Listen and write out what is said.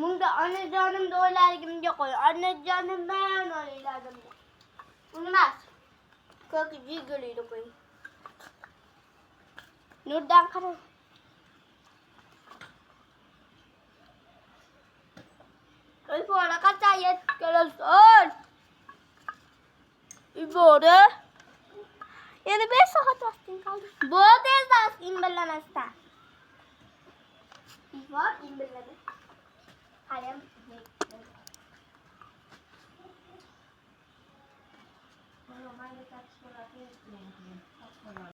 Munda anne canım da öyle gibi yok. Anne canım ben öyle adam. Olmaz. Kökücü geliyor koy. Nurdan karar. Cái phô là cắt chay vậy, cái là ơi. Cái phô đó. Yani ben sakatlasın kaldım. Bu da esas imbelemezse. İvar imbeleme. Kalem. Normal bir tartışmalar.